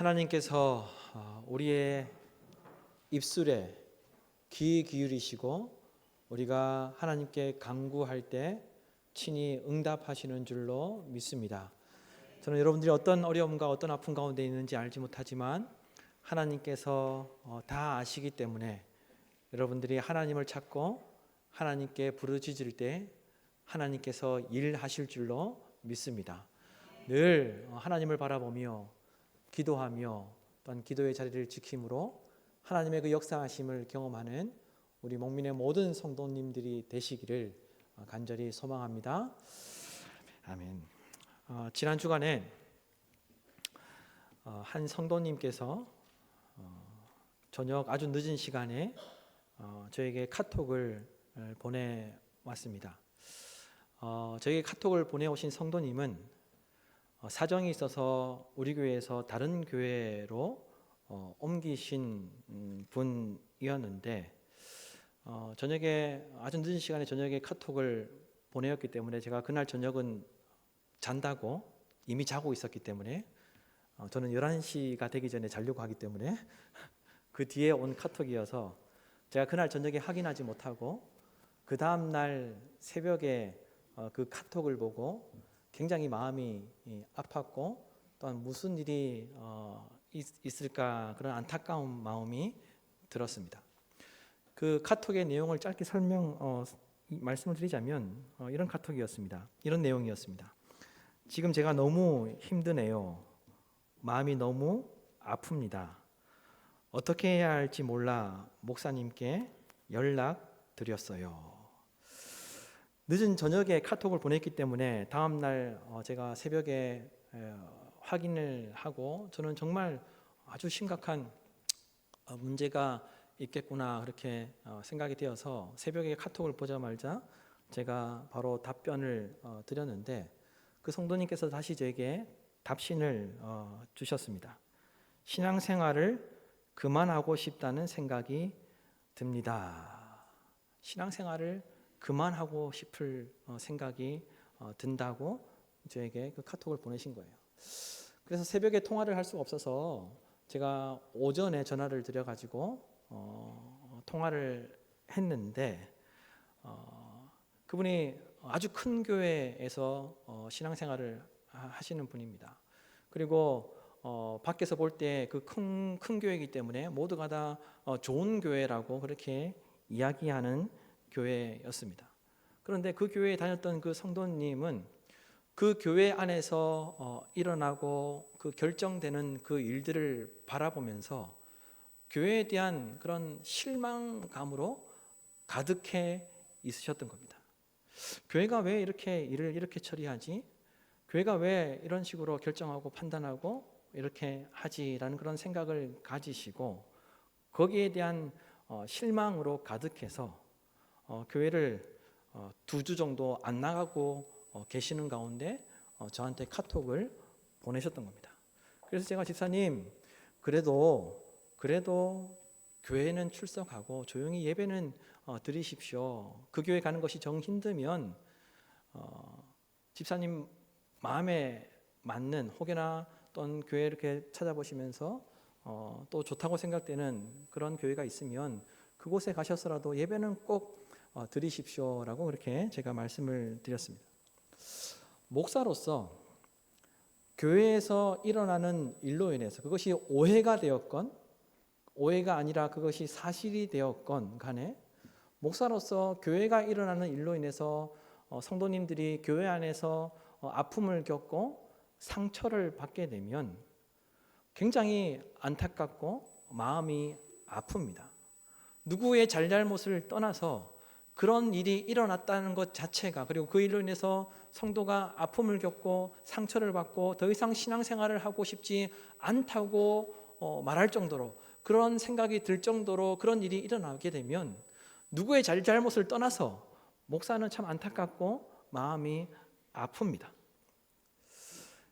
하나님께서 우리의 입술에 귀 기울이시고 우리가 하나님께 간구할 때 친히 응답하시는 줄로 믿습니다. 저는 여러분들이 어떤 어려움과 어떤 아픔 가운데 있는지 알지 못하지만 하나님께서 다 아시기 때문에 여러분들이 하나님을 찾고 하나님께 부르짖을 때 하나님께서 일하실 줄로 믿습니다. 늘 하나님을 바라보며 기도하며 또한 기도의 자리를 지킴으로 하나님의 그 역사하심을 경험하는 우리 목민의 모든 성도님들이 되시기를 간절히 소망합니다. 아멘. 지난 주간에 한 성도님께서 저녁 아주 늦은 시간에 저에게 카톡을 보내왔습니다. 저에게 카톡을 보내오신 성도님은 사정이 있어서 우리 교회에서 다른 교회로 옮기신 분이었는데 저녁에 아주 늦은 시간에 저녁에 카톡을 보내었기 때문에 제가 그날 저녁은 잔다고 이미 자고 있었기 때문에 저는 11시가 되기 전에 자려고 하기 때문에 그 뒤에 온 카톡이어서 제가 그날 저녁에 확인하지 못하고 그 다음 날 새벽에 그 카톡을 보고 굉장히 마음이 아팠고 또한 무슨 일이 있을까 그런 안타까운 마음이 들었습니다. 그 카톡의 내용을 짧게 말씀을 드리자면 이런 카톡이었습니다. 이런 내용이었습니다. 지금 제가 너무 힘드네요. 마음이 너무 아픕니다. 어떻게 해야 할지 몰라 목사님께 연락드렸어요. 늦은 저녁에 카톡을 보냈기 때문에 다음 날 제가 새벽에 확인을 하고 저는 정말 아주 심각한 문제가 있겠구나 그렇게 생각이 되어서 새벽에 카톡을 보자마자 제가 바로 답변을 드렸는데 그 성도님께서 다시 저에게 답신을 주셨습니다. 신앙생활을 그만하고 싶다는 생각이 듭니다. 신앙생활을 그만하고 싶을 생각이 든다고 저에게 그 카톡을 보내신 거예요. 그래서 새벽에 통화를 할 수가 없어서 제가 오전에 전화를 드려가지고 통화를 했는데 그분이 아주 큰 교회에서 신앙생활을 하시는 분입니다. 그리고 밖에서 볼 때 그 큰 교회이기 때문에 모두가 다 좋은 교회라고 그렇게 이야기하는 교회였습니다. 그런데 그 교회에 다녔던 그 성도님은 그 교회 안에서 일어나고 그 결정되는 그 일들을 바라보면서 교회에 대한 그런 실망감으로 가득해 있으셨던 겁니다. 교회가 왜 이렇게 일을 이렇게 처리하지? 교회가 왜 이런 식으로 결정하고 판단하고 이렇게 하지라는 그런 생각을 가지시고 거기에 대한 실망으로 가득해서 교회를 2주 정도 안 나가고 계시는 가운데 저한테 카톡을 보내셨던 겁니다. 그래서 제가 집사님 그래도 교회는 출석하고 조용히 예배는 드리십시오. 그 교회 가는 것이 정 힘들면 집사님 마음에 맞는 혹여나 어떤 교회 이렇게 찾아보시면서 또 좋다고 생각되는 그런 교회가 있으면 그곳에 가셔서라도 예배는 꼭 드리십시오라고 그렇게 제가 말씀을 드렸습니다. 목사로서 교회에서 일어나는 일로 인해서 그것이 오해가 되었건 오해가 아니라 그것이 사실이 되었건 간에 목사로서 교회가 일어나는 일로 인해서 성도님들이 교회 안에서 아픔을 겪고 상처를 받게 되면 굉장히 안타깝고 마음이 아픕니다. 누구의 잘잘못을 떠나서 그런 일이 일어났다는 것 자체가 그리고 그 일로 인해서 성도가 아픔을 겪고 상처를 받고 더 이상 신앙생활을 하고 싶지 않다고 말할 정도로 그런 생각이 들 정도로 그런 일이 일어나게 되면 누구의 잘잘못을 떠나서 목사는 참 안타깝고 마음이 아픕니다.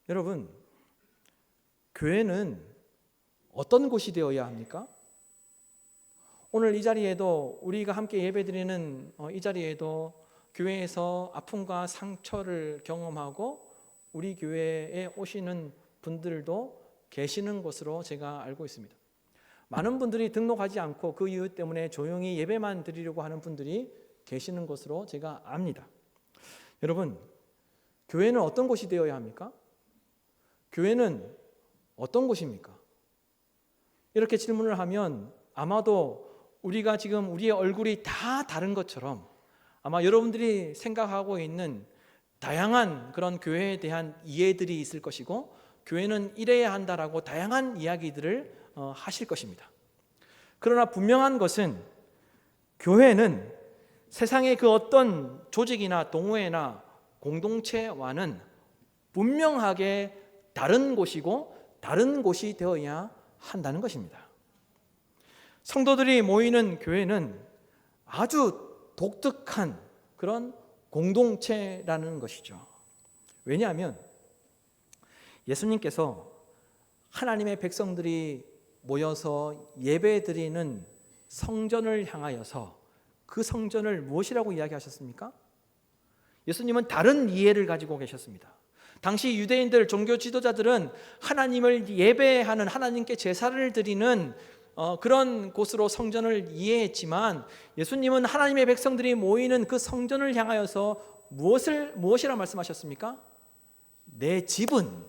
여러분, 교회는 어떤 곳이 되어야 합니까? 오늘 이 자리에도 우리가 함께 예배드리는 이 자리에도 교회에서 아픔과 상처를 경험하고 우리 교회에 오시는 분들도 계시는 것으로 제가 알고 있습니다. 많은 분들이 등록하지 않고 그 이유 때문에 조용히 예배만 드리려고 하는 분들이 계시는 것으로 제가 압니다. 여러분, 교회는 어떤 곳이 되어야 합니까? 교회는 어떤 곳입니까? 이렇게 질문을 하면 아마도 우리가 지금 우리의 얼굴이 다 다른 것처럼 아마 여러분들이 생각하고 있는 다양한 그런 교회에 대한 이해들이 있을 것이고, 교회는 이래야 한다라고 다양한 이야기들을 하실 것입니다. 그러나 분명한 것은 교회는 세상의 그 어떤 조직이나 동호회나 공동체와는 분명하게 다른 곳이고 다른 곳이 되어야 한다는 것입니다. 성도들이 모이는 교회는 아주 독특한 그런 공동체라는 것이죠. 왜냐하면 예수님께서 하나님의 백성들이 모여서 예배드리는 성전을 향하여서 그 성전을 무엇이라고 이야기하셨습니까? 예수님은 다른 이해를 가지고 계셨습니다. 당시 유대인들 종교 지도자들은 하나님을 예배하는, 하나님께 제사를 드리는 그런 곳으로 성전을 이해했지만, 예수님은 하나님의 백성들이 모이는 그 성전을 향하여서 무엇이라 말씀하셨습니까? 내 집은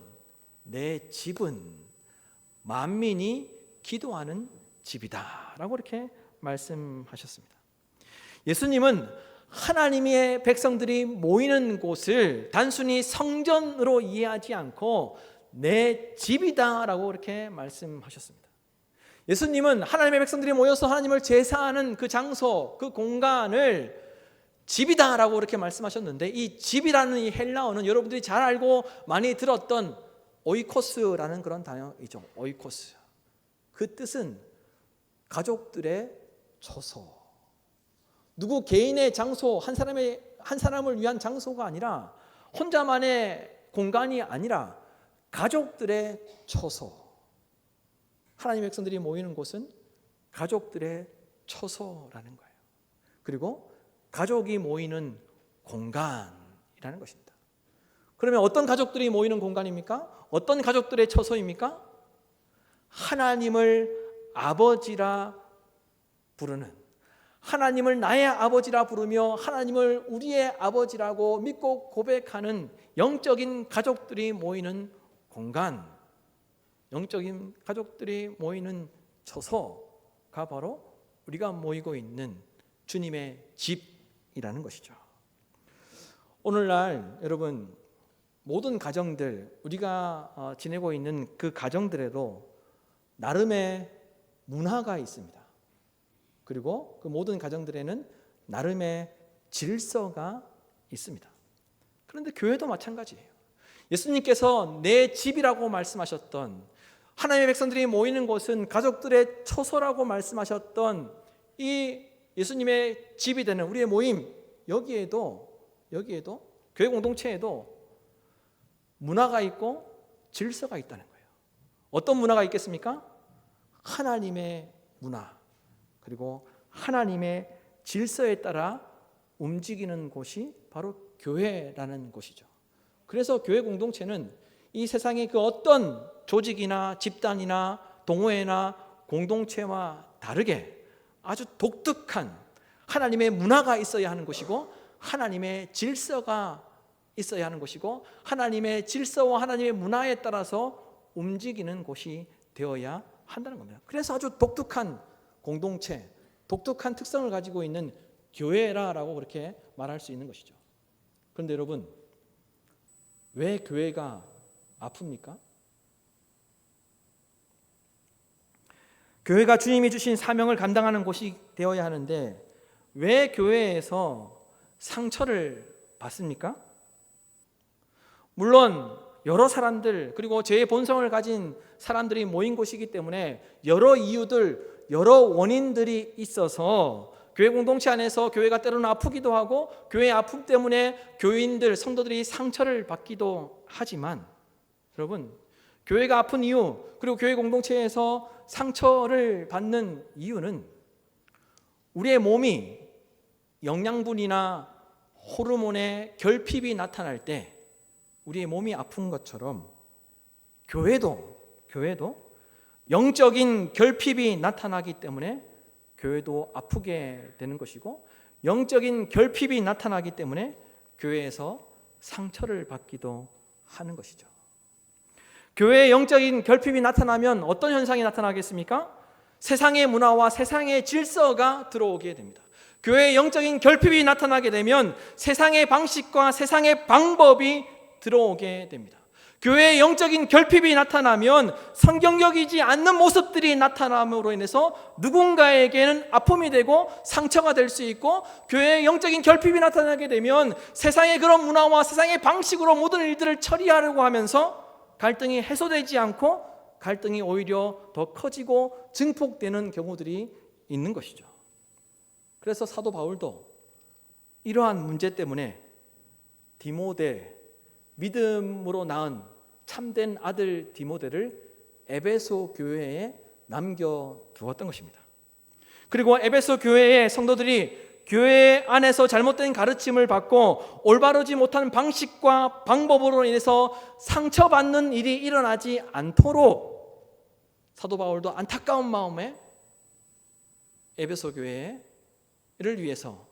만민이 기도하는 집이다 라고 이렇게 말씀하셨습니다. 예수님은 하나님의 백성들이 모이는 곳을 단순히 성전으로 이해하지 않고 내 집이다 라고 이렇게 말씀하셨습니다. 예수님은 하나님의 백성들이 모여서 하나님을 제사하는 그 장소, 그 공간을 집이다 라고 이렇게 말씀하셨는데, 이 집이라는 이 헬라어는 여러분들이 잘 알고 많이 들었던 오이코스라는 그런 단어이죠. 오이코스. 그 뜻은 가족들의 처소. 누구 개인의 장소, 한 사람을 위한 장소가 아니라, 혼자만의 공간이 아니라 가족들의 처소. 하나님의 백성들이 모이는 곳은 가족들의 처소라는 거예요. 그리고 가족이 모이는 공간이라는 것입니다. 그러면 어떤 가족들이 모이는 공간입니까? 어떤 가족들의 처소입니까? 하나님을 아버지라 부르는, 하나님을 나의 아버지라 부르며 하나님을 우리의 아버지라고 믿고 고백하는 영적인 가족들이 모이는 공간, 영적인 가족들이 모이는 처소가 바로 우리가 모이고 있는 주님의 집이라는 것이죠. 오늘날 여러분, 모든 가정들, 우리가 지내고 있는 그 가정들에도 나름의 문화가 있습니다. 그리고 그 모든 가정들에는 나름의 질서가 있습니다. 그런데 교회도 마찬가지예요. 예수님께서 내 집이라고 말씀하셨던, 하나님의 백성들이 모이는 곳은 가족들의 처소라고 말씀하셨던 이 예수님의 집이 되는 우리의 모임, 여기에도 교회 공동체에도 문화가 있고 질서가 있다는 거예요. 어떤 문화가 있겠습니까? 하나님의 문화, 그리고 하나님의 질서에 따라 움직이는 곳이 바로 교회라는 곳이죠. 그래서 교회 공동체는 이 세상의 그 어떤 조직이나 집단이나 동호회나 공동체와 다르게 아주 독특한 하나님의 문화가 있어야 하는 곳이고, 하나님의 질서가 있어야 하는 곳이고, 하나님의 질서와 하나님의 문화에 따라서 움직이는 곳이 되어야 한다는 겁니다. 그래서 아주 독특한 공동체, 독특한 특성을 가지고 있는 교회라고 그렇게 말할 수 있는 것이죠. 그런데 여러분, 왜 교회가 아픕니까? 교회가 주님이 주신 사명을 감당하는 곳이 되어야 하는데 왜 교회에서 상처를 받습니까? 물론 여러 사람들, 그리고 죄의 본성을 가진 사람들이 모인 곳이기 때문에 여러 이유들, 여러 원인들이 있어서 교회 공동체 안에서 교회가 때로는 아프기도 하고, 교회의 아픔 때문에 교인들, 성도들이 상처를 받기도 하지만, 여러분, 교회가 아픈 이유, 그리고 교회 공동체에서 상처를 받는 이유는 우리의 몸이 영양분이나 호르몬의 결핍이 나타날 때 우리의 몸이 아픈 것처럼 교회도 교회도 영적인 결핍이 나타나기 때문에 교회도 아프게 되는 것이고, 영적인 결핍이 나타나기 때문에 교회에서 상처를 받기도 하는 것이죠. 교회에 영적인 결핍이 나타나면 어떤 현상이 나타나겠습니까? 세상의 문화와 세상의 질서가 들어오게 됩니다. 교회에 영적인 결핍이 나타나게 되면 세상의 방식과 세상의 방법이 들어오게 됩니다. 교회에 영적인 결핍이 나타나면 성경적이지 않는 모습들이 나타남으로 인해서 누군가에게는 아픔이 되고 상처가 될 수 있고, 교회에 영적인 결핍이 나타나게 되면 세상의 그런 문화와 세상의 방식으로 모든 일들을 처리하려고 하면서 갈등이 해소되지 않고 갈등이 오히려 더 커지고 증폭되는 경우들이 있는 것이죠. 그래서 사도 바울도 이러한 문제 때문에 디모데, 믿음으로 낳은 참된 아들 디모데를 에베소 교회에 남겨두었던 것입니다. 그리고 에베소 교회의 성도들이 교회 안에서 잘못된 가르침을 받고 올바르지 못한 방식과 방법으로 인해서 상처받는 일이 일어나지 않도록 사도 바울도 안타까운 마음에 에베소 교회를 위해서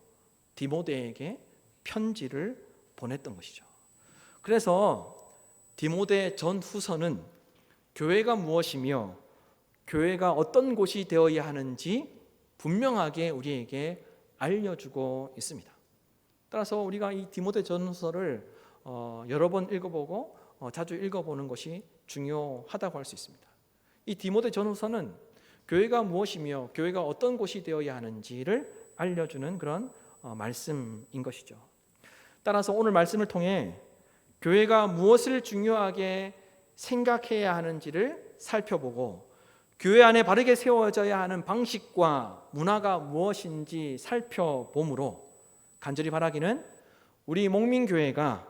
디모데에게 편지를 보냈던 것이죠. 그래서 디모데 전후서는 교회가 무엇이며 교회가 어떤 곳이 되어야 하는지 분명하게 우리에게 알려주고 있습니다. 따라서 우리가 이 디모데 전후서를 여러 번 읽어보고 자주 읽어보는 것이 중요하다고 할 수 있습니다. 이 디모데 전후서는 교회가 무엇이며 교회가 어떤 곳이 되어야 하는지를 알려주는 그런 말씀인 것이죠. 따라서 오늘 말씀을 통해 교회가 무엇을 중요하게 생각해야 하는지를 살펴보고, 교회 안에 바르게 세워져야 하는 방식과 문화가 무엇인지 살펴보므로 간절히 바라기는 우리 목민교회가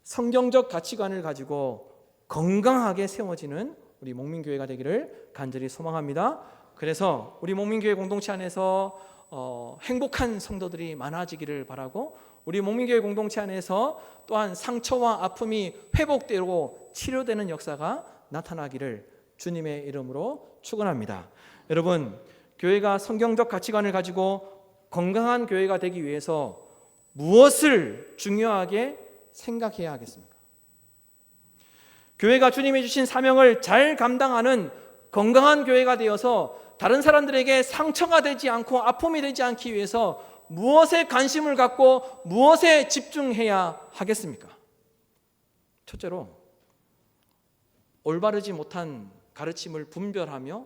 성경적 가치관을 가지고 건강하게 세워지는 우리 목민교회가 되기를 간절히 소망합니다. 그래서 우리 목민교회 공동체 안에서 행복한 성도들이 많아지기를 바라고, 우리 목민교회 공동체 안에서 또한 상처와 아픔이 회복되고 치료되는 역사가 나타나기를 주님의 이름으로 축원합니다. 여러분, 교회가 성경적 가치관을 가지고 건강한 교회가 되기 위해서 무엇을 중요하게 생각해야 하겠습니까? 교회가 주님이 주신 사명을 잘 감당하는 건강한 교회가 되어서 다른 사람들에게 상처가 되지 않고 아픔이 되지 않기 위해서 무엇에 관심을 갖고 무엇에 집중해야 하겠습니까? 첫째로 올바르지 못한 가르침을 분별하며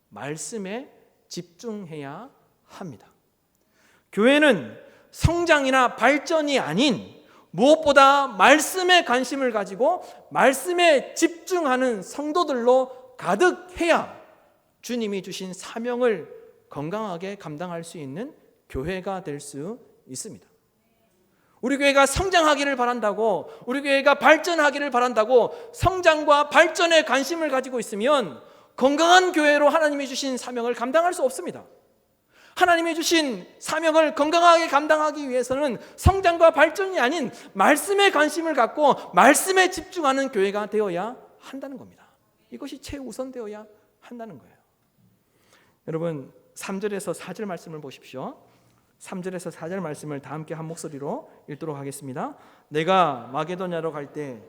말씀에 집중해야 합니다. 교회는 성장이나 발전이 아닌 무엇보다 말씀에 관심을 가지고 말씀에 집중하는 성도들로 가득해야 주님이 주신 사명을 건강하게 감당할 수 있는 교회가 될 수 있습니다. 우리 교회가 성장하기를 바란다고, 우리 교회가 발전하기를 바란다고 성장과 발전에 관심을 가지고 있으면 건강한 교회로 하나님이 주신 사명을 감당할 수 없습니다. 하나님이 주신 사명을 건강하게 감당하기 위해서는 성장과 발전이 아닌 말씀에 관심을 갖고 말씀에 집중하는 교회가 되어야 한다는 겁니다. 이것이 최우선 되어야 한다는 거예요. 여러분, 3절에서 4절 말씀을 보십시오. 3절에서 4절 말씀을 다 함께 한 목소리로 읽도록 하겠습니다. 내가 마게도냐로 갈 때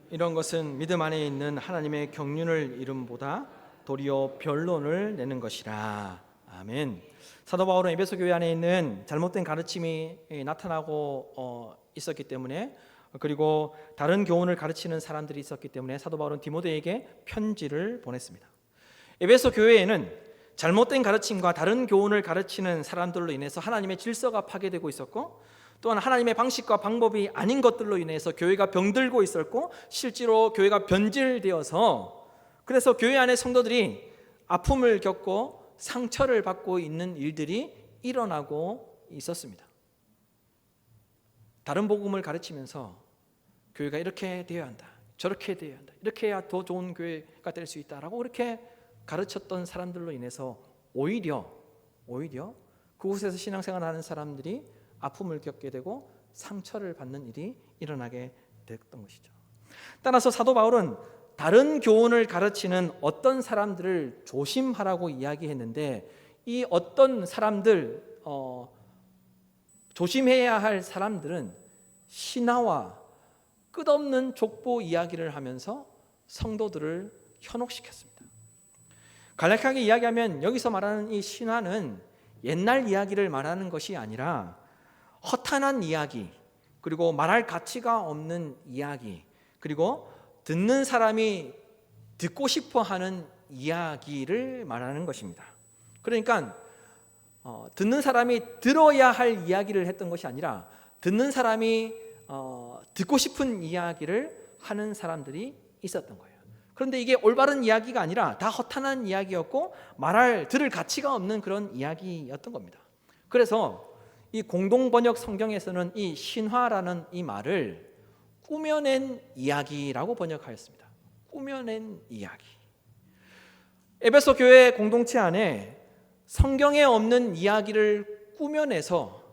이런 것은 믿음 안에 있는 하나님의 경륜을 이름보다 도리어 변론을 내는 것이라. 아멘. 사도 바울은 에베소 교회 안에 있는 잘못된 가르침이 나타나고 있었기 때문에, 그리고 다른 교훈을 가르치는 사람들이 있었기 때문에 사도 바울은 디모데에게 편지를 보냈습니다. 에베소 교회에는 잘못된 가르침과 다른 교훈을 가르치는 사람들로 인해서 하나님의 질서가 파괴되고 있었고, 또한 하나님의 방식과 방법이 아닌 것들로 인해서 교회가 병들고 있었고, 실제로 교회가 변질되어서 그래서 교회 안에 성도들이 아픔을 겪고 상처를 받고 있는 일들이 일어나고 있었습니다. 다른 복음을 가르치면서 교회가 이렇게 되어야 한다, 저렇게 되어야 한다, 이렇게 해야 더 좋은 교회가 될 수 있다라고 그렇게 가르쳤던 사람들로 인해서 오히려 그곳에서 신앙생활을 하는 사람들이 아픔을 겪게 되고 상처를 받는 일이 일어나게 됐던 것이죠. 따라서 사도 바울은 다른 교훈을 가르치는 어떤 사람들을 조심하라고 이야기했는데, 이 어떤 사람들, 조심해야 할 사람들은 신하와 끝없는 족보 이야기를 하면서 성도들을 현혹시켰습니다. 간략하게 이야기하면 여기서 말하는 이 신하는 옛날 이야기를 말하는 것이 아니라 허탄한 이야기, 그리고 말할 가치가 없는 이야기, 그리고 듣는 사람이 듣고 싶어 하는 이야기를 말하는 것입니다. 그러니까 듣는 사람이 들어야 할 이야기를 했던 것이 아니라 듣는 사람이 듣고 싶은 이야기를 하는 사람들이 있었던 거예요. 그런데 이게 올바른 이야기가 아니라 다 허탄한 이야기였고 들을 가치가 없는 그런 이야기였던 겁니다. 그래서 이 공동번역 성경에서는 이 신화라는 이 말을 꾸며낸 이야기라고 번역하였습니다. 꾸며낸 이야기. 에베소 교회 공동체 안에 성경에 없는 이야기를 꾸며내서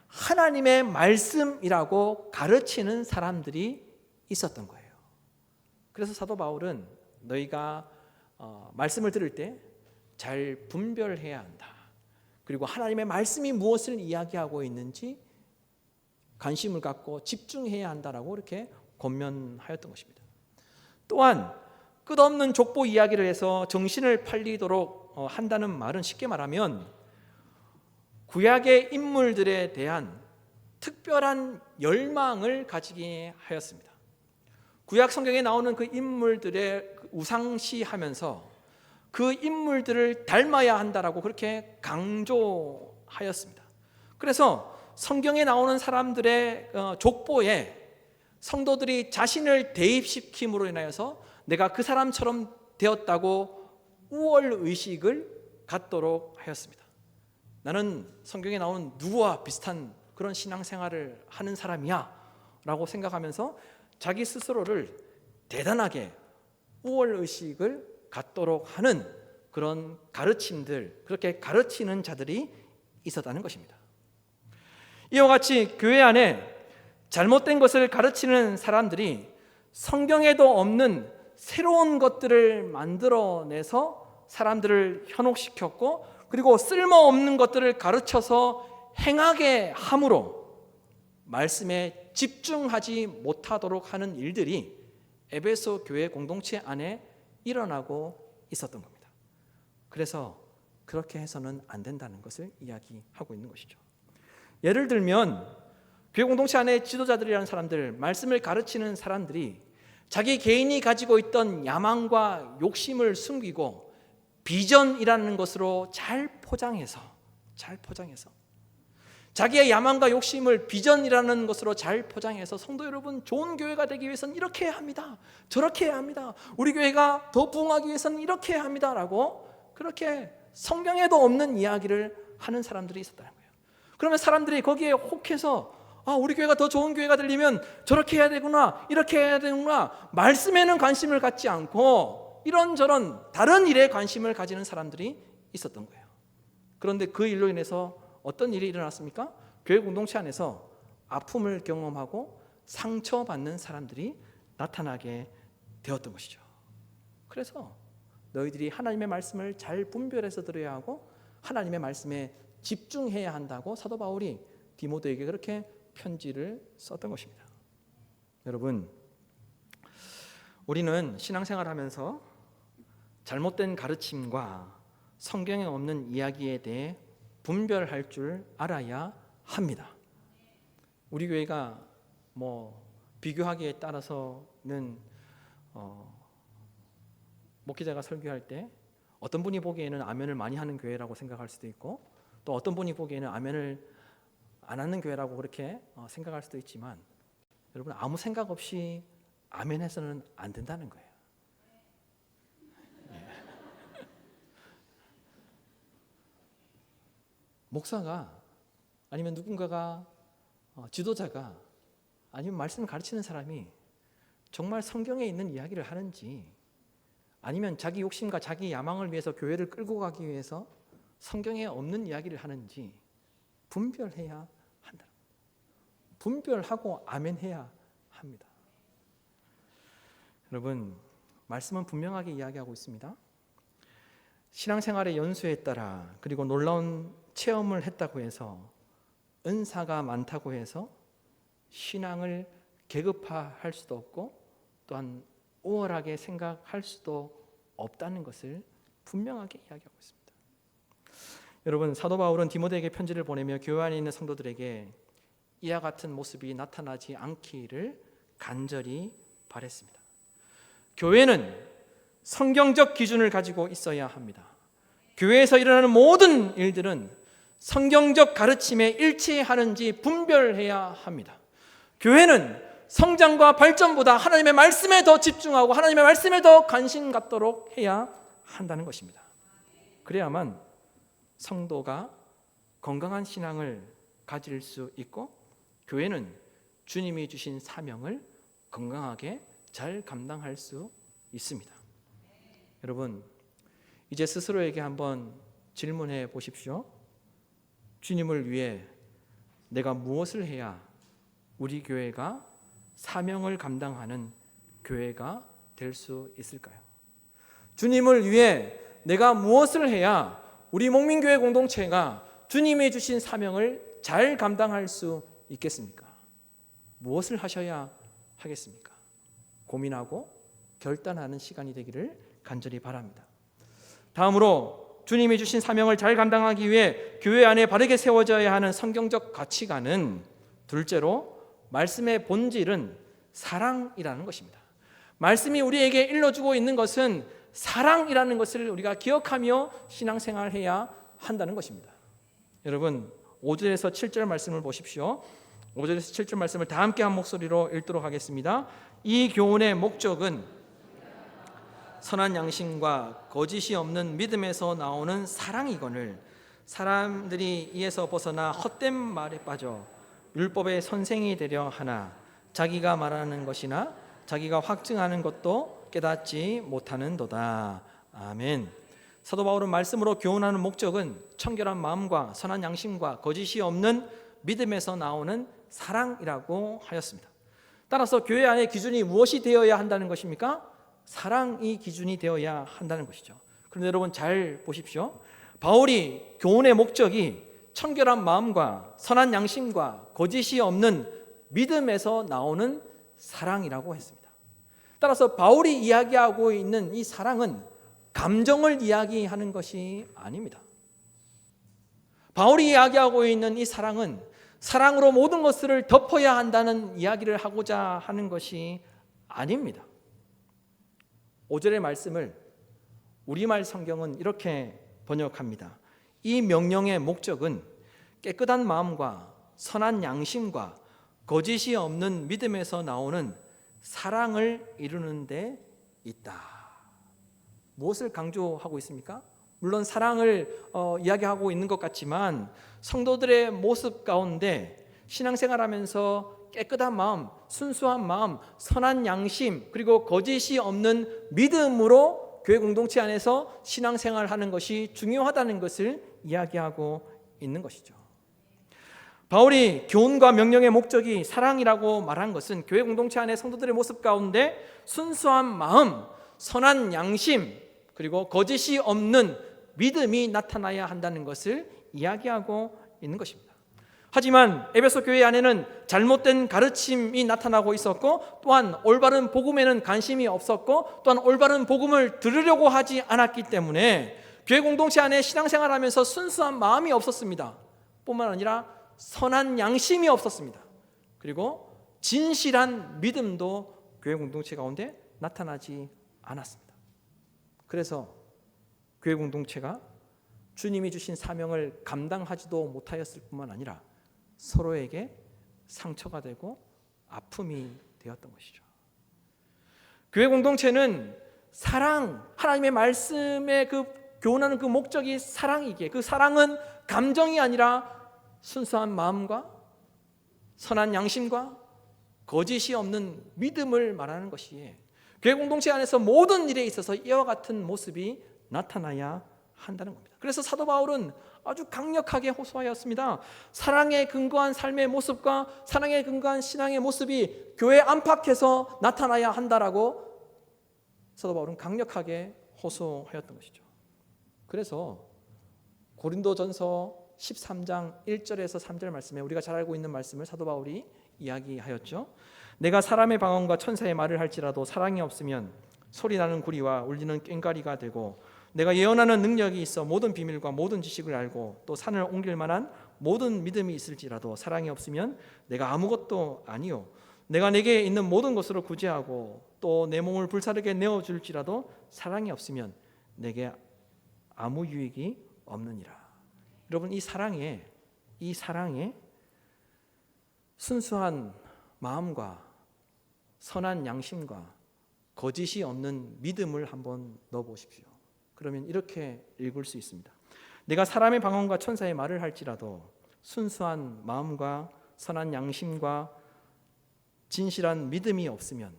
하나님의 말씀이라고 가르치는 사람들이 있었던 거예요. 그래서 사도 바울은 너희가 말씀을 들을 때 잘 분별해야 한다. 그리고 하나님의 말씀이 무엇을 이야기하고 있는지 관심을 갖고 집중해야 한다라고 이렇게 권면하였던 것입니다. 또한 끝없는 족보 이야기를 해서 정신을 팔리도록 한다는 말은 쉽게 말하면 구약의 인물들에 대한 특별한 열망을 가지게 하였습니다. 구약 성경에 나오는 그 인물들의 우상시하면서 그 인물들을 닮아야 한다라고 그렇게 강조하였습니다. 그래서 성경에 나오는 사람들의 족보에 성도들이 자신을 대입시킴으로 인하여서 내가 그 사람처럼 되었다고 우월의식을 갖도록 하였습니다. 나는 성경에 나오는 누구와 비슷한 그런 신앙생활을 하는 사람이야 라고 생각하면서 자기 스스로를 대단하게 우월의식을 갖도록 하는 그런 가르침들, 그렇게 가르치는 자들이 있었다는 것입니다. 이와 같이 교회 안에 잘못된 것을 가르치는 사람들이 성경에도 없는 새로운 것들을 만들어내서 사람들을 현혹시켰고, 그리고 쓸모없는 것들을 가르쳐서 행하게 함으로 말씀에 집중하지 못하도록 하는 일들이 에베소 교회 공동체 안에 일어나고 있었던 겁니다. 그래서 그렇게 해서는 안 된다는 것을 이야기하고 있는 것이죠. 예를 들면 교회 공동체 안에 지도자들이라는 사람들, 말씀을 가르치는 사람들이 자기 개인이 가지고 있던 야망과 욕심을 숨기고 비전이라는 것으로 잘 포장해서 자기의 야망과 욕심을 비전이라는 것으로 잘 포장해서 성도 여러분, 좋은 교회가 되기 위해서는 이렇게 해야 합니다, 저렇게 해야 합니다, 우리 교회가 더 부흥하기 위해서는 이렇게 해야 합니다 라고 그렇게 성경에도 없는 이야기를 하는 사람들이 있었다는 거예요. 그러면 사람들이 거기에 혹해서 우리 교회가 더 좋은 교회가 되려면 저렇게 해야 되구나, 이렇게 해야 되구나, 말씀에는 관심을 갖지 않고 이런저런 다른 일에 관심을 가지는 사람들이 있었던 거예요. 그런데 그 일로 인해서 어떤 일이 일어났습니까? 교회 공동체 안에서 아픔을 경험하고 상처받는 사람들이 나타나게 되었던 것이죠. 그래서 너희들이 하나님의 말씀을 잘 분별해서 들어야 하고 하나님의 말씀에 집중해야 한다고 사도 바울이 디모데에게 그렇게 편지를 썼던 것입니다. 여러분, 우리는 신앙생활하면서 잘못된 가르침과 성경에 없는 이야기에 대해 분별할 줄 알아야 합니다. 우리 교회가 비교하기에 따라서는 목회자가 설교할 때 어떤 분이 보기에는 아멘을 많이 하는 교회라고 생각할 수도 있고, 또 어떤 분이 보기에는 아멘을 안 하는 교회라고 그렇게 생각할 수도 있지만, 여러분, 아무 생각 없이 아멘해서는 안 된다는 거예요. 목사가 아니면 누군가가 지도자가 아니면 말씀을 가르치는 사람이 정말 성경에 있는 이야기를 하는지, 아니면 자기 욕심과 자기 야망을 위해서 교회를 끌고 가기 위해서 성경에 없는 이야기를 하는지 분별해야 한다. 분별하고 아멘해야 합니다. 여러분, 말씀은 분명하게 이야기하고 있습니다. 신앙생활의 연수에 따라 그리고 놀라운 체험을 했다고 해서 은사가 많다고 해서 신앙을 계급화할 수도 없고 또한 우월하게 생각할 수도 없다는 것을 분명하게 이야기하고 있습니다. 여러분, 사도 바울은 디모데에게 편지를 보내며 교회 안에 있는 성도들에게 이와 같은 모습이 나타나지 않기를 간절히 바랬습니다. 교회는 성경적 기준을 가지고 있어야 합니다. 교회에서 일어나는 모든 일들은 성경적 가르침에 일치하는지 분별해야 합니다. 교회는 성장과 발전보다 하나님의 말씀에 더 집중하고 하나님의 말씀에 더 관심 갖도록 해야 한다는 것입니다. 그래야만 성도가 건강한 신앙을 가질 수 있고 교회는 주님이 주신 사명을 건강하게 잘 감당할 수 있습니다. 여러분, 이제 스스로에게 한번 질문해 보십시오. 주님을 위해 내가 무엇을 해야 우리 교회가 사명을 감당하는 교회가 될 수 있을까요? 주님을 위해 내가 무엇을 해야 우리 목민교회 공동체가 주님이 주신 사명을 잘 감당할 수 있겠습니까? 무엇을 하셔야 하겠습니까? 고민하고 결단하는 시간이 되기를 간절히 바랍니다. 다음으로 주님이 주신 사명을 잘 감당하기 위해 교회 안에 바르게 세워져야 하는 성경적 가치관은 둘째로 말씀의 본질은 사랑이라는 것입니다. 말씀이 우리에게 일러주고 있는 것은 사랑이라는 것을 우리가 기억하며 신앙생활해야 한다는 것입니다. 여러분, 5절에서 7절 말씀을 보십시오. 5절에서 7절 말씀을 다 함께 한 목소리로 읽도록 하겠습니다. 이 교훈의 목적은 선한 양심과 거짓이 없는 믿음에서 나오는 사랑이거늘 사람들이 이에서 벗어나 헛된 말에 빠져 율법의 선생이 되려 하나 자기가 말하는 것이나 자기가 확증하는 것도 깨닫지 못하는도다. 아멘. 사도 바울은 말씀으로 교훈하는 목적은 청결한 마음과 선한 양심과 거짓이 없는 믿음에서 나오는 사랑이라고 하였습니다. 따라서 교회 안에 기준이 무엇이 되어야 한다는 것입니까? 사랑이 기준이 되어야 한다는 것이죠. 그런데 여러분 잘 보십시오. 바울이 교훈의 목적이 청결한 마음과 선한 양심과 거짓이 없는 믿음에서 나오는 사랑이라고 했습니다. 따라서 바울이 이야기하고 있는 이 사랑은 감정을 이야기하는 것이 아닙니다. 바울이 이야기하고 있는 이 사랑은 사랑으로 모든 것을 덮어야 한다는 이야기를 하고자 하는 것이 아닙니다. 5절의 말씀을 우리말 성경은 이렇게 번역합니다. 이 명령의 목적은 깨끗한 마음과 선한 양심과 거짓이 없는 믿음에서 나오는 사랑을 이루는 데 있다. 무엇을 강조하고 있습니까? 물론 사랑을 이야기하고 있는 것 같지만 성도들의 모습 가운데 신앙생활하면서 깨끗한 마음, 순수한 마음, 선한 양심 그리고 거짓이 없는 믿음으로 교회 공동체 안에서 신앙생활하는 것이 중요하다는 것을 이야기하고 있는 것이죠. 바울이 교훈과 명령의 목적이 사랑이라고 말한 것은 교회 공동체 안에 성도들의 모습 가운데 순수한 마음, 선한 양심 그리고 거짓이 없는 믿음이 나타나야 한다는 것을 이야기하고 있는 것입니다. 하지만 에베소 교회 안에는 잘못된 가르침이 나타나고 있었고 또한 올바른 복음에는 관심이 없었고 또한 올바른 복음을 들으려고 하지 않았기 때문에 교회 공동체 안에 신앙생활하면서 순수한 마음이 없었습니다. 뿐만 아니라 선한 양심이 없었습니다. 그리고 진실한 믿음도 교회 공동체 가운데 나타나지 않았습니다. 그래서 교회 공동체가 주님이 주신 사명을 감당하지도 못하였을 뿐만 아니라 서로에게 상처가 되고 아픔이 되었던 것이죠. 교회 공동체는 사랑, 하나님의 말씀에 그 교훈하는 그 목적이 사랑이기에 그 사랑은 감정이 아니라 순수한 마음과 선한 양심과 거짓이 없는 믿음을 말하는 것이기에 교회 공동체 안에서 모든 일에 있어서 이와 같은 모습이 나타나야 한다는 겁니다. 그래서 사도 바울은 아주 강력하게 호소하였습니다. 사랑에 근거한 삶의 모습과 사랑에 근거한 신앙의 모습이 교회 안팎에서 나타나야 한다라고 사도 바울은 강력하게 호소하였던 것이죠. 그래서 고린도전서 13장 1절에서 3절 말씀에 우리가 잘 알고 있는 말씀을 사도 바울이 이야기하였죠. 내가 사람의 방언과 천사의 말을 할지라도 사랑이 없으면 소리나는 구리와 울리는 꽹과리가 되고, 내가 예언하는 능력이 있어 모든 비밀과 모든 지식을 알고 또 산을 옮길 만한 모든 믿음이 있을지라도 사랑이 없으면 내가 아무것도 아니요, 내가 내게 있는 모든 것으로 구제하고 또 내 몸을 불사르게 내어줄지라도 사랑이 없으면 내게 아무 유익이 없느니라. 여러분, 이 사랑에 순수한 마음과 선한 양심과 거짓이 없는 믿음을 한번 넣어보십시오. 그러면 이렇게 읽을 수 있습니다. 내가 사람의 방언과 천사의 말을 할지라도 순수한 마음과 선한 양심과 진실한 믿음이 없으면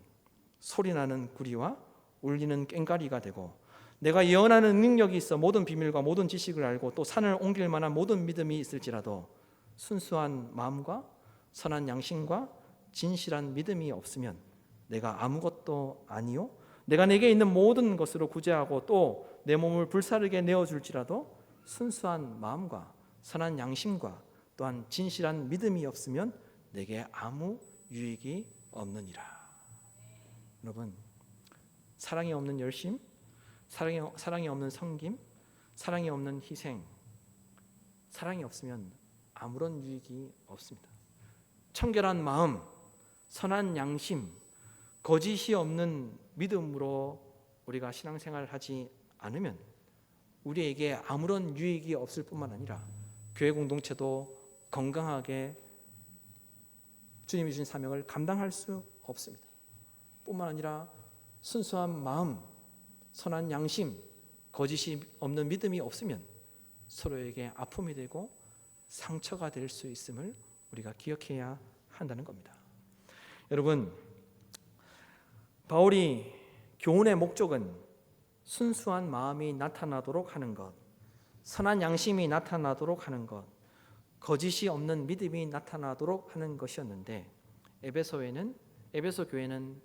소리나는 구리와 울리는 꽹과리가 되고, 내가 예언하는 능력이 있어 모든 비밀과 모든 지식을 알고 또 산을 옮길 만한 모든 믿음이 있을지라도 순수한 마음과 선한 양심과 진실한 믿음이 없으면 내가 아무것도 아니요, 내가 내게 있는 모든 것으로 구제하고 또 내 몸을 불사르게 내어줄지라도 순수한 마음과 선한 양심과 또한 진실한 믿음이 없으면 내게 아무 유익이 없느니라. 여러분, 사랑이 없는 열심, 사랑이 없는 섬김, 사랑이 없는 희생, 사랑이 없으면 아무런 유익이 없습니다. 청결한 마음, 선한 양심, 거짓이 없는 믿음으로 우리가 신앙생활을 하지 않으면 우리에게 아무런 유익이 없을 뿐만 아니라 교회 공동체도 건강하게 주님이 주신 사명을 감당할 수 없습니다. 뿐만 아니라 순수한 마음, 선한 양심, 거짓이 없는 믿음이 없으면 서로에게 아픔이 되고 상처가 될 수 있음을 우리가 기억해야 한다는 겁니다. 여러분, 바울이 교훈의 목적은 순수한 마음이 나타나도록 하는 것, 선한 양심이 나타나도록 하는 것, 거짓이 없는 믿음이 나타나도록 하는 것이었는데 에베소 교회는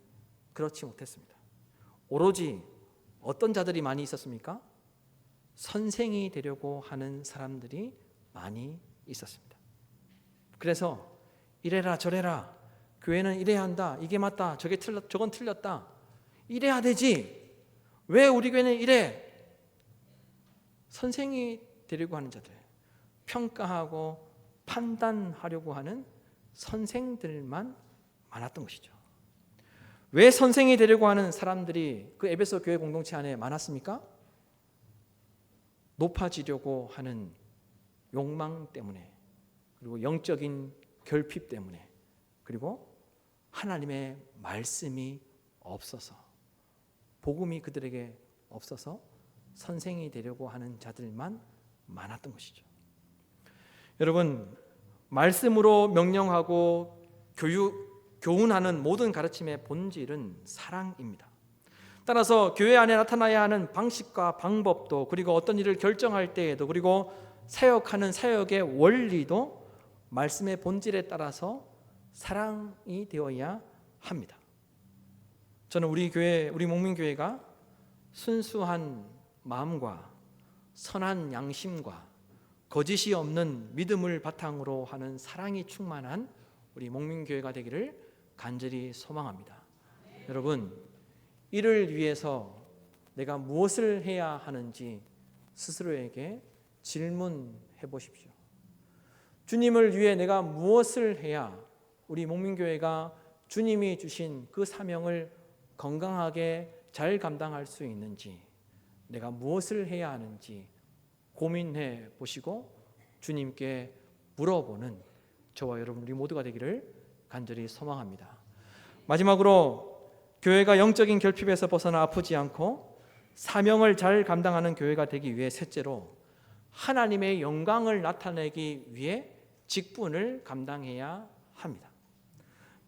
그렇지 못했습니다. 오로지 어떤 자들이 많이 있었습니까? 선생이 되려고 하는 사람들이 많이 있었습니다. 그래서 이래라 저래라, 교회는 이래야 한다, 이게 맞다, 저건 틀렸다, 이래야 되지, 왜 우리 교회는 이래? 선생이 되려고 하는 자들, 평가하고 판단하려고 하는 선생들만 많았던 것이죠. 왜 선생이 되려고 하는 사람들이 그 에베소 교회 공동체 안에 많았습니까? 높아지려고 하는 욕망 때문에, 그리고 영적인 결핍 때문에, 그리고 하나님의 말씀이 없어서, 복음이 그들에게 없어서 선생이 되려고 하는 자들만 많았던 것이죠. 여러분, 말씀으로 명령하고 교훈하는 모든 가르침의 본질은 사랑입니다. 따라서 교회 안에 나타나야 하는 방식과 방법도, 그리고 어떤 일을 결정할 때에도, 그리고 사역하는 사역의 원리도 말씀의 본질에 따라서 사랑이 되어야 합니다. 저는 우리 목민교회가 순수한 마음과 선한 양심과 거짓이 없는 믿음을 바탕으로 하는 사랑이 충만한 우리 목민교회가 되기를 간절히 소망합니다. 여러분, 이를 위해서 내가 무엇을 해야 하는지 스스로에게 질문해 보십시오. 주님을 위해 내가 무엇을 해야 우리 목민교회가 주님이 주신 그 사명을 건강하게 잘 감당할 수 있는지, 내가 무엇을 해야 하는지 고민해 보시고 주님께 물어보는 저와 여러분 우리 모두가 되기를 간절히 소망합니다. 마지막으로, 교회가 영적인 결핍에서 벗어나 아프지 않고 사명을 잘 감당하는 교회가 되기 위해 셋째로, 하나님의 영광을 나타내기 위해 직분을 감당해야 합니다.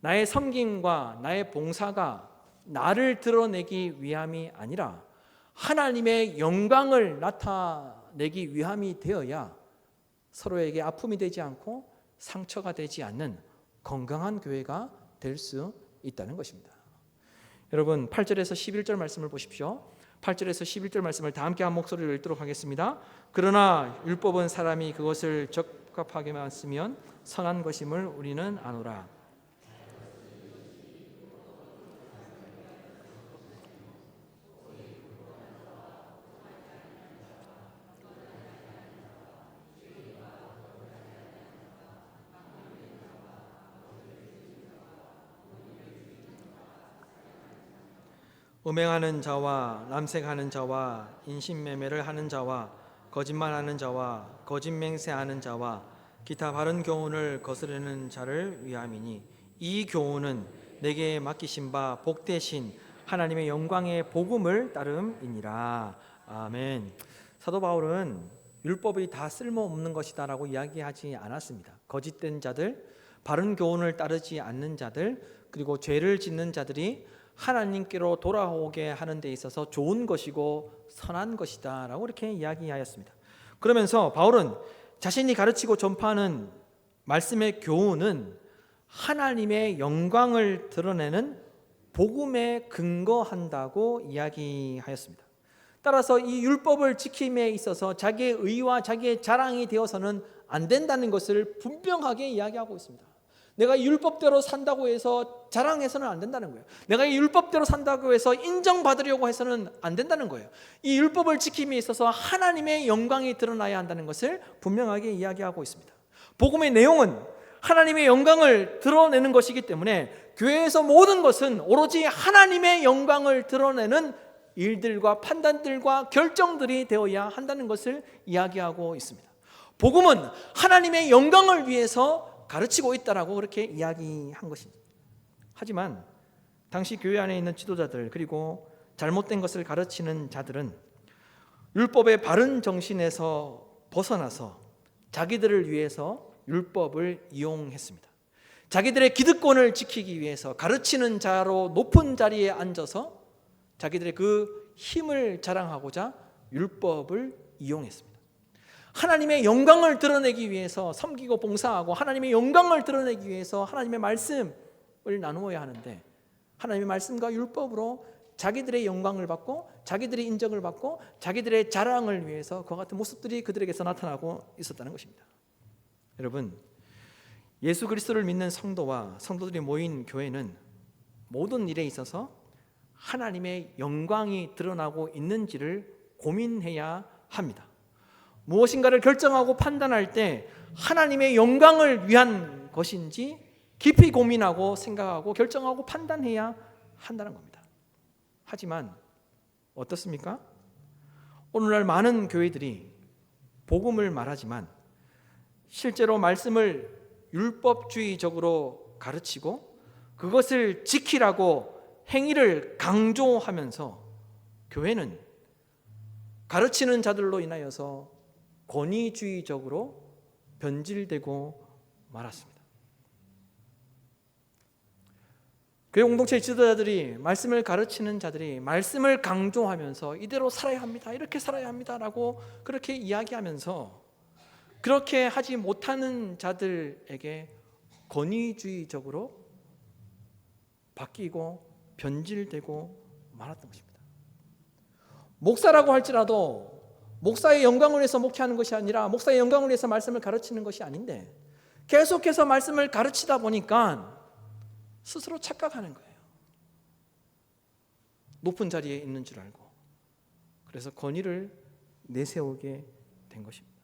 나의 섬김과 나의 봉사가 나를 드러내기 위함이 아니라 하나님의 영광을 나타내기 내기 위함이 되어야 서로에게 아픔이 되지 않고 상처가 되지 않는 건강한 교회가 될 수 있다는 것입니다. 여러분 8절에서 11절 말씀을 보십시오. 8절에서 11절 말씀을 다 함께 한 목소리로 읽도록 하겠습니다. 그러나 율법은 사람이 그것을 적합하게만 쓰면 선한 것임을 우리는 아노라. 음행하는 자와 남색하는 자와 인신매매를 하는 자와 거짓말하는 자와 거짓맹세하는 자와 기타 바른 교훈을 거스르는 자를 위함이니 이 교훈은 내게 맡기신 바 복되신 하나님의 영광의 복음을 따름이니라. 아멘. 사도 바울은 율법이 다 쓸모없는 것이다라고 이야기하지 않았습니다. 거짓된 자들, 바른 교훈을 따르지 않는 자들, 그리고 죄를 짓는 자들이 하나님께로 돌아오게 하는 데 있어서 좋은 것이고 선한 것이다 라고 이렇게 이야기하였습니다. 그러면서 바울은 자신이 가르치고 전파하는 말씀의 교훈은 하나님의 영광을 드러내는 복음에 근거한다고 이야기하였습니다. 따라서 이 율법을 지킴에 있어서 자기의 의와 자기의 자랑이 되어서는 안 된다는 것을 분명하게 이야기하고 있습니다. 내가 율법대로 산다고 해서 자랑해서는 안 된다는 거예요. 내가 이 율법대로 산다고 해서 인정받으려고 해서는 안 된다는 거예요. 이 율법을 지킴에 있어서 하나님의 영광이 드러나야 한다는 것을 분명하게 이야기하고 있습니다. 복음의 내용은 하나님의 영광을 드러내는 것이기 때문에 교회에서 모든 것은 오로지 하나님의 영광을 드러내는 일들과 판단들과 결정들이 되어야 한다는 것을 이야기하고 있습니다. 복음은 하나님의 영광을 위해서 가르치고 있다라고 그렇게 이야기한 것입니다. 하지만 당시 교회 안에 있는 지도자들 그리고 잘못된 것을 가르치는 자들은 율법의 바른 정신에서 벗어나서 자기들을 위해서 율법을 이용했습니다. 자기들의 기득권을 지키기 위해서 가르치는 자로 높은 자리에 앉아서 자기들의 그 힘을 자랑하고자 율법을 이용했습니다. 하나님의 영광을 드러내기 위해서 섬기고 봉사하고 하나님의 영광을 드러내기 위해서 하나님의 말씀을 나누어야 하는데 하나님의 말씀과 율법으로 자기들의 영광을 받고 자기들의 인정을 받고 자기들의 자랑을 위해서 그와 같은 모습들이 그들에게서 나타나고 있었다는 것입니다. 여러분, 예수 그리스도를 믿는 성도와 성도들이 모인 교회는 모든 일에 있어서 하나님의 영광이 드러나고 있는지를 고민해야 합니다. 무엇인가를 결정하고 판단할 때 하나님의 영광을 위한 것인지 깊이 고민하고 생각하고 결정하고 판단해야 한다는 겁니다. 하지만 어떻습니까? 오늘날 많은 교회들이 복음을 말하지만 실제로 말씀을 율법주의적으로 가르치고 그것을 지키라고 행위를 강조하면서 교회는 가르치는 자들로 인하여서 권위주의적으로 변질되고 말았습니다. 교회 공동체의 지도자들이 말씀을 가르치는 자들이 말씀을 강조하면서 이대로 살아야 합니다. 이렇게 살아야 합니다라고 그렇게 이야기하면서 그렇게 하지 못하는 자들에게 권위주의적으로 바뀌고 변질되고 말았던 것입니다. 목사라고 할지라도 목사의 영광을 위해서 목회하는 것이 아니라 목사의 영광을 위해서 말씀을 가르치는 것이 아닌데 계속해서 말씀을 가르치다 보니까 스스로 착각하는 거예요. 높은 자리에 있는 줄 알고 그래서 권위를 내세우게 된 것입니다.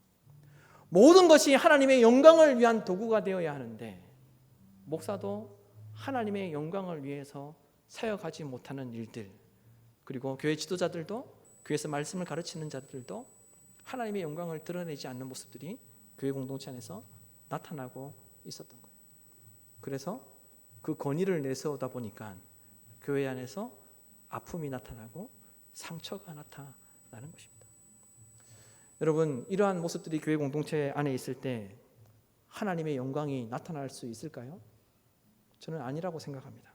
모든 것이 하나님의 영광을 위한 도구가 되어야 하는데 목사도 하나님의 영광을 위해서 사역하지 못하는 일들 그리고 교회 지도자들도 교회에서 말씀을 가르치는 자들도 하나님의 영광을 드러내지 않는 모습들이 교회 공동체 안에서 나타나고 있었던 거예요. 그래서 그 권위를 내세우다 보니까 교회 안에서 아픔이 나타나고 상처가 나타나는 것입니다. 여러분, 이러한 모습들이 교회 공동체 안에 있을 때 하나님의 영광이 나타날 수 있을까요? 저는 아니라고 생각합니다.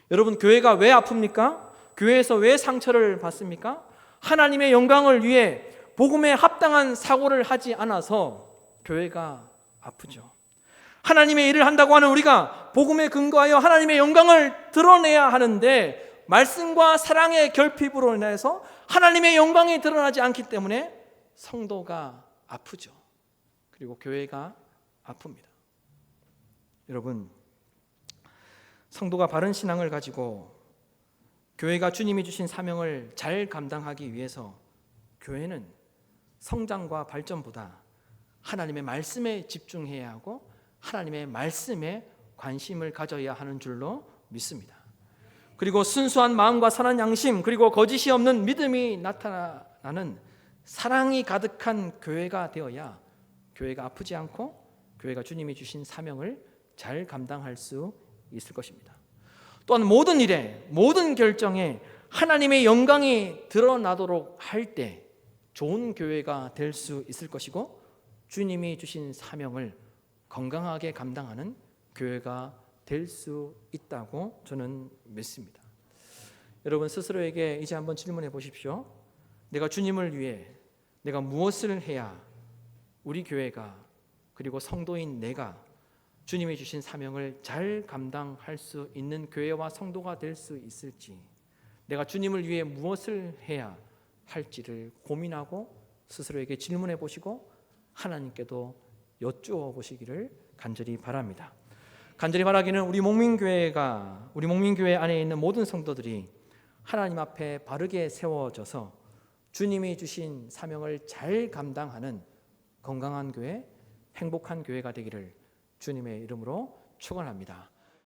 여러분, 교회가 왜 아픕니까? 교회에서 왜 상처를 받습니까? 하나님의 영광을 위해 복음에 합당한 사고를 하지 않아서 교회가 아프죠. 하나님의 일을 한다고 하는 우리가 복음에 근거하여 하나님의 영광을 드러내야 하는데 말씀과 사랑의 결핍으로 인해서 하나님의 영광이 드러나지 않기 때문에 성도가 아프죠. 그리고 교회가 아픕니다. 여러분, 성도가 바른 신앙을 가지고 교회가 주님이 주신 사명을 잘 감당하기 위해서 교회는 성장과 발전보다 하나님의 말씀에 집중해야 하고 하나님의 말씀에 관심을 가져야 하는 줄로 믿습니다. 그리고 순수한 마음과 선한 양심, 그리고 거짓이 없는 믿음이 나타나는 사랑이 가득한 교회가 되어야 교회가 아프지 않고 교회가 주님이 주신 사명을 잘 감당할 수 있을 것입니다. 또한 모든 일에, 모든 결정에 하나님의 영광이 드러나도록 할 때 좋은 교회가 될 수 있을 것이고 주님이 주신 사명을 건강하게 감당하는 교회가 될 수 있다고 저는 믿습니다. 여러분 스스로에게 이제 한번 질문해 보십시오. 내가 주님을 위해 내가 무엇을 해야 우리 교회가 그리고 성도인 내가 주님이 주신 사명을 잘 감당할 수 있는 교회와 성도가 될 수 있을지, 내가 주님을 위해 무엇을 해야 할지를 고민하고 스스로에게 질문해 보시고 하나님께도 여쭈어 보시기를 간절히 바랍니다. 간절히 바라기는 우리 목민교회 안에 있는 모든 성도들이 하나님 앞에 바르게 세워져서 주님이 주신 사명을 잘 감당하는 건강한 교회, 행복한 교회가 되기를 주님의 이름으로 축원합니다.